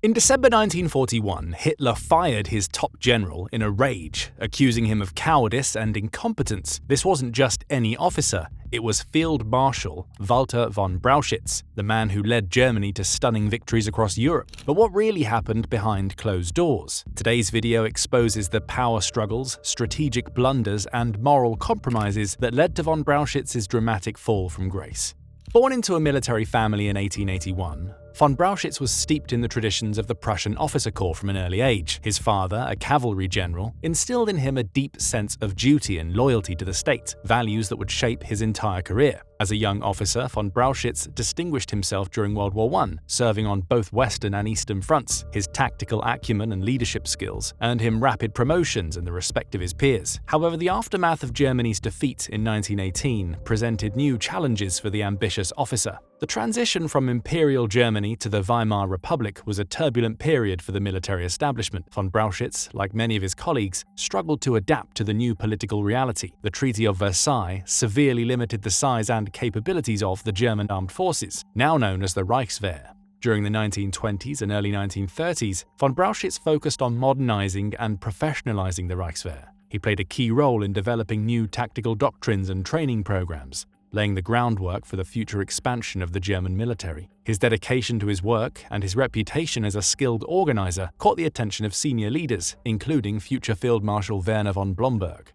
In December 1941, Hitler fired his top general in a rage, accusing him of cowardice and incompetence. This wasn't just any officer, it was Field Marshal Walther von Brauchitsch, the man who led Germany to stunning victories across Europe. But what really happened behind closed doors? Today's video exposes the power struggles, strategic blunders, and moral compromises that led to von Brauchitz's dramatic fall from grace. Born into a military family in 1881, von Brauchitsch was steeped in the traditions of the Prussian officer corps from an early age. His father, a cavalry general, instilled in him a deep sense of duty and loyalty to the state, values that would shape his entire career. As a young officer, von Brauchitsch distinguished himself during World War I, serving on both Western and Eastern fronts. His tactical acumen and leadership skills earned him rapid promotions and the respect of his peers. However, the aftermath of Germany's defeat in 1918 presented new challenges for the ambitious officer. The transition from Imperial Germany to the Weimar Republic was a turbulent period for the military establishment. Von Brauchitsch, like many of his colleagues, struggled to adapt to the new political reality. The Treaty of Versailles severely limited the size and capabilities of the German armed forces, now known as the Reichswehr. During the 1920s and early 1930s, von Brauchitsch focused on modernizing and professionalizing the Reichswehr. He played a key role in developing new tactical doctrines and training programs, laying the groundwork for the future expansion of the German military. His dedication to his work and his reputation as a skilled organizer caught the attention of senior leaders, including future Field Marshal Werner von Blomberg.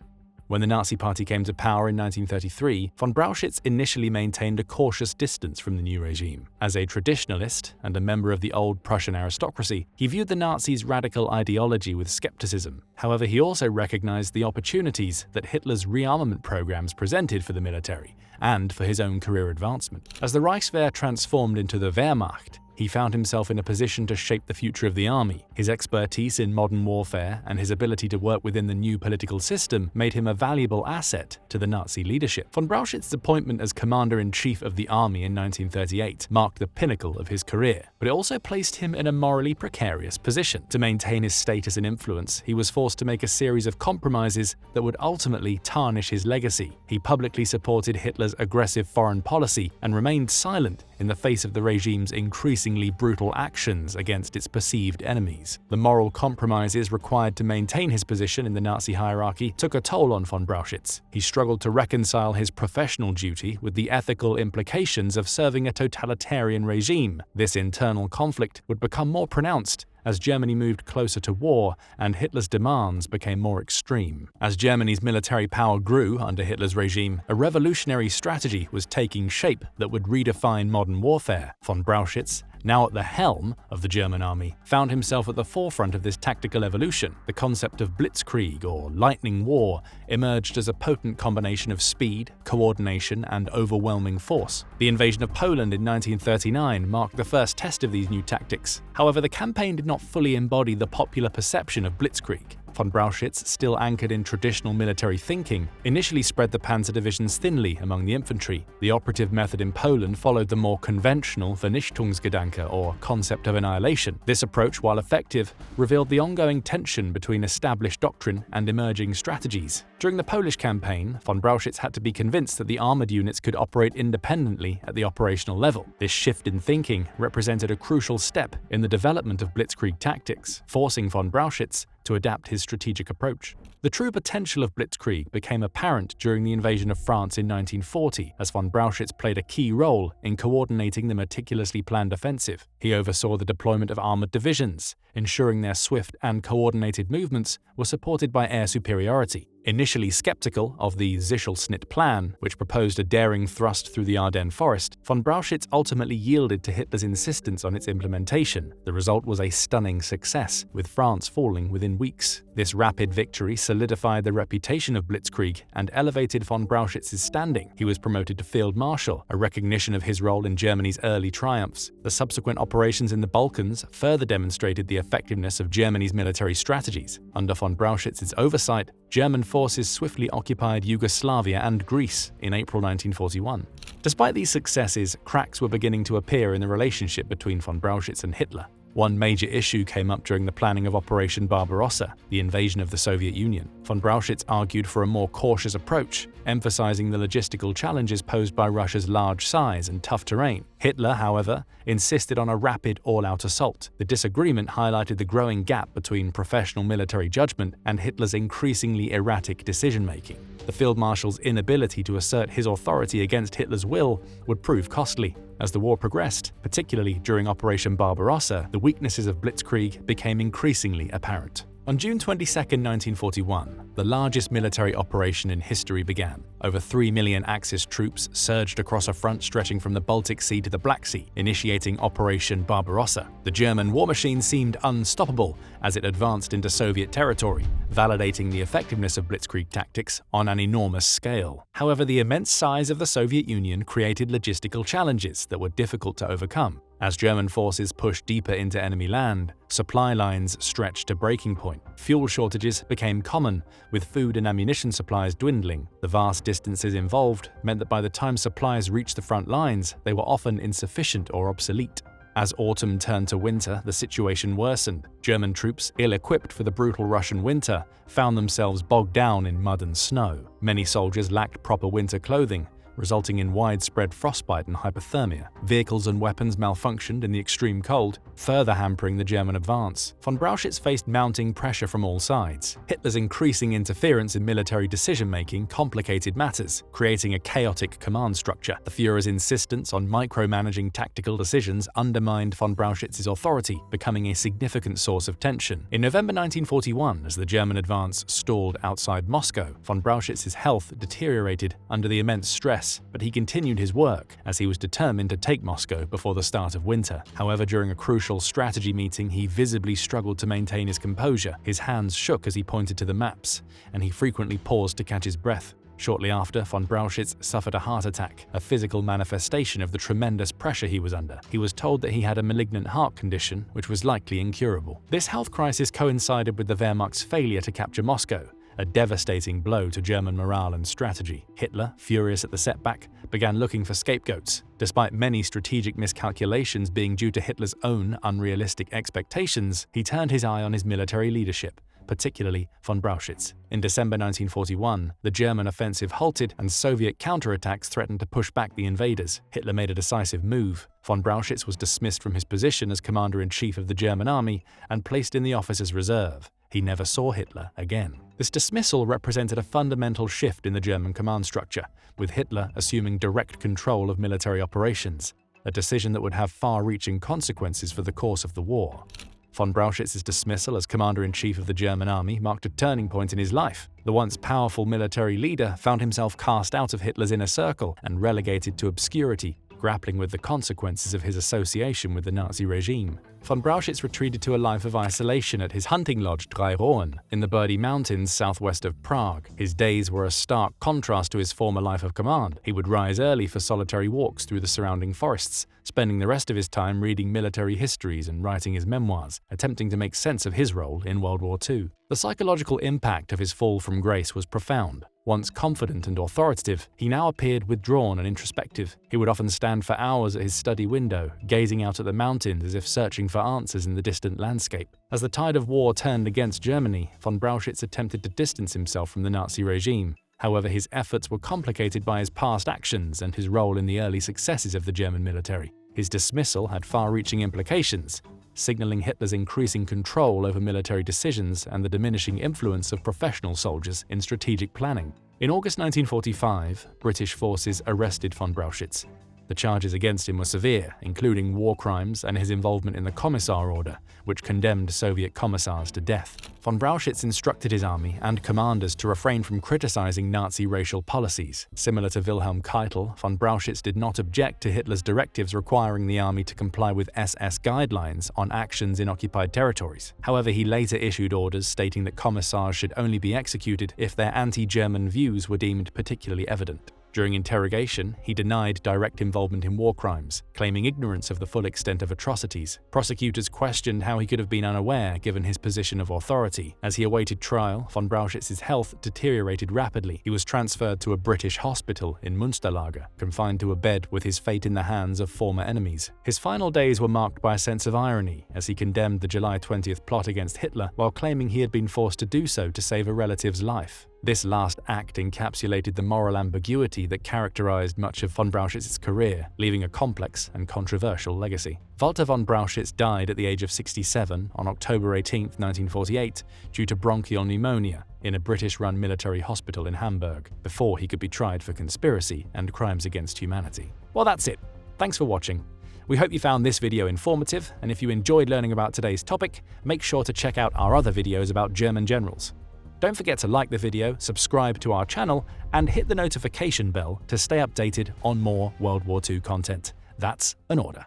When the Nazi Party came to power in 1933, von Brauchitsch initially maintained a cautious distance from the new regime. As a traditionalist and a member of the old Prussian aristocracy, he viewed the Nazis' radical ideology with skepticism. However, he also recognized the opportunities that Hitler's rearmament programs presented for the military and for his own career advancement. As the Reichswehr transformed into the Wehrmacht, he found himself in a position to shape the future of the army. His expertise in modern warfare and his ability to work within the new political system made him a valuable asset to the Nazi leadership. Von Brauchitz's appointment as commander-in-chief of the army in 1938 marked the pinnacle of his career, but it also placed him in a morally precarious position. To maintain his status and influence, he was forced to make a series of compromises that would ultimately tarnish his legacy. He publicly supported Hitler's aggressive foreign policy and remained silent in the face of the regime's increasingly brutal actions against its perceived enemies. The moral compromises required to maintain his position in the Nazi hierarchy took a toll on von Brauchitsch. He struggled to reconcile his professional duty with the ethical implications of serving a totalitarian regime. This internal conflict would become more pronounced as Germany moved closer to war and Hitler's demands became more extreme. As Germany's military power grew under Hitler's regime, a revolutionary strategy was taking shape that would redefine modern warfare. Von Brauchitsch, now at the helm of the German army, found himself at the forefront of this tactical evolution. The concept of blitzkrieg, or lightning war, emerged as a potent combination of speed, coordination, and overwhelming force. The invasion of Poland in 1939 marked the first test of these new tactics. However, the campaign did not fully embody the popular perception of blitzkrieg. Von Brauchitsch, still anchored in traditional military thinking, initially spread the panzer divisions thinly among the infantry. The operative method in Poland followed the more conventional Vernichtungsgedanke, or concept of annihilation. This approach, while effective, revealed the ongoing tension between established doctrine and emerging strategies. During the Polish campaign, von Brauchitsch had to be convinced that the armored units could operate independently at the operational level. This shift in thinking represented a crucial step in the development of blitzkrieg tactics, forcing von Brauchitsch to adapt his strategic approach. The true potential of blitzkrieg became apparent during the invasion of France in 1940, as von Brauchitsch played a key role in coordinating the meticulously planned offensive. He oversaw the deployment of armored divisions, ensuring their swift and coordinated movements were supported by air superiority. Initially skeptical of the Sichel-Schnitt plan, which proposed a daring thrust through the Ardennes forest, von Brauchitsch ultimately yielded to Hitler's insistence on its implementation. The result was a stunning success, with France falling within weeks. This rapid victory solidified the reputation of blitzkrieg and elevated von Brauchitz's standing. He was promoted to Field Marshal, a recognition of his role in Germany's early triumphs. The subsequent operations in the Balkans further demonstrated the effectiveness of Germany's military strategies. Under von Brauchitz's oversight, German forces swiftly occupied Yugoslavia and Greece in April 1941. Despite these successes, cracks were beginning to appear in the relationship between von Brauchitsch and Hitler. One major issue came up during the planning of Operation Barbarossa, the invasion of the Soviet Union. Von Brauchitsch argued for a more cautious approach, emphasizing the logistical challenges posed by Russia's large size and tough terrain. Hitler, however, insisted on a rapid all-out assault. The disagreement highlighted the growing gap between professional military judgment and Hitler's increasingly erratic decision-making. The Field Marshal's inability to assert his authority against Hitler's will would prove costly. As the war progressed, particularly during Operation Barbarossa, the weaknesses of Blitzkrieg became increasingly apparent. On June 22, 1941, the largest military operation in history began. Over 3 million Axis troops surged across a front stretching from the Baltic Sea to the Black Sea, initiating Operation Barbarossa. The German war machine seemed unstoppable as it advanced into Soviet territory, validating the effectiveness of Blitzkrieg tactics on an enormous scale. However, the immense size of the Soviet Union created logistical challenges that were difficult to overcome. As German forces pushed deeper into enemy land, supply lines stretched to breaking point. Fuel shortages became common, with food and ammunition supplies dwindling. The vast distances involved meant that by the time supplies reached the front lines, they were often insufficient or obsolete. As autumn turned to winter, the situation worsened. German troops, ill-equipped for the brutal Russian winter, found themselves bogged down in mud and snow. Many soldiers lacked proper winter clothing, resulting in widespread frostbite and hypothermia. Vehicles and weapons malfunctioned in the extreme cold, further hampering the German advance. Von Brauchitsch faced mounting pressure from all sides. Hitler's increasing interference in military decision-making complicated matters, creating a chaotic command structure. The Führer's insistence on micromanaging tactical decisions undermined von Brauchitz's authority, becoming a significant source of tension. In November 1941, as the German advance stalled outside Moscow, von Brauchitz's health deteriorated under the immense stress, but he continued his work as he was determined to take Moscow before the start of winter. However, during a crucial strategy meeting, he visibly struggled to maintain his composure. His hands shook as he pointed to the maps, and he frequently paused to catch his breath. Shortly after, von Brauchitsch suffered a heart attack, a physical manifestation of the tremendous pressure he was under. He was told that he had a malignant heart condition, which was likely incurable. This health crisis coincided with the Wehrmacht's failure to capture Moscow, a devastating blow to German morale and strategy. Hitler, furious at the setback, began looking for scapegoats. Despite many strategic miscalculations being due to Hitler's own unrealistic expectations, he turned his eye on his military leadership, particularly von Brauchitsch. In December 1941, the German offensive halted and Soviet counterattacks threatened to push back the invaders. Hitler made a decisive move. Von Brauchitsch was dismissed from his position as commander-in-chief of the German army and placed in the officers' reserve. He never saw Hitler again. This dismissal represented a fundamental shift in the German command structure, with Hitler assuming direct control of military operations, a decision that would have far-reaching consequences for the course of the war. Von Brauchitz's dismissal as commander-in-chief of the German army marked a turning point in his life. The once powerful military leader found himself cast out of Hitler's inner circle and relegated to obscurity, grappling with the consequences of his association with the Nazi regime. Von Brauchitsch retreated to a life of isolation at his hunting lodge Drei Rohren in the Birdy Mountains southwest of Prague. His days were a stark contrast to his former life of command. He would rise early for solitary walks through the surrounding forests, spending the rest of his time reading military histories and writing his memoirs, attempting to make sense of his role in World War II. The psychological impact of his fall from grace was profound. Once confident and authoritative, he now appeared withdrawn and introspective. He would often stand for hours at his study window, gazing out at the mountains as if searching for answers in the distant landscape. As the tide of war turned against Germany, von Brauchitsch attempted to distance himself from the Nazi regime. However, his efforts were complicated by his past actions and his role in the early successes of the German military. His dismissal had far-reaching implications, signaling Hitler's increasing control over military decisions and the diminishing influence of professional soldiers in strategic planning. In August 1945, British forces arrested von Brauchitsch. The charges against him were severe, including war crimes and his involvement in the Commissar Order, which condemned Soviet commissars to death. Von Brauchitsch instructed his army and commanders to refrain from criticizing Nazi racial policies. Similar to Wilhelm Keitel, von Brauchitsch did not object to Hitler's directives requiring the army to comply with SS guidelines on actions in occupied territories. However, he later issued orders stating that commissars should only be executed if their anti-German views were deemed particularly evident. During interrogation, he denied direct involvement in war crimes, claiming ignorance of the full extent of atrocities. Prosecutors questioned how he could have been unaware given his position of authority. As he awaited trial, von Brauchitz's health deteriorated rapidly. He was transferred to a British hospital in Münsterlager, confined to a bed with his fate in the hands of former enemies. His final days were marked by a sense of irony, as he condemned the July 20th plot against Hitler while claiming he had been forced to do so to save a relative's life. This last act encapsulated the moral ambiguity that characterized much of von Brauchitz's career, leaving a complex and controversial legacy. Walther von Brauchitsch died at the age of 67 on October 18, 1948, due to bronchial pneumonia in a British-run military hospital in Hamburg, before he could be tried for conspiracy and crimes against humanity. Well, that's it. Thanks for watching. We hope you found this video informative, and if you enjoyed learning about today's topic, make sure to check out our other videos about German generals. Don't forget to like the video, subscribe to our channel, and hit the notification bell to stay updated on more World War II content. That's an order.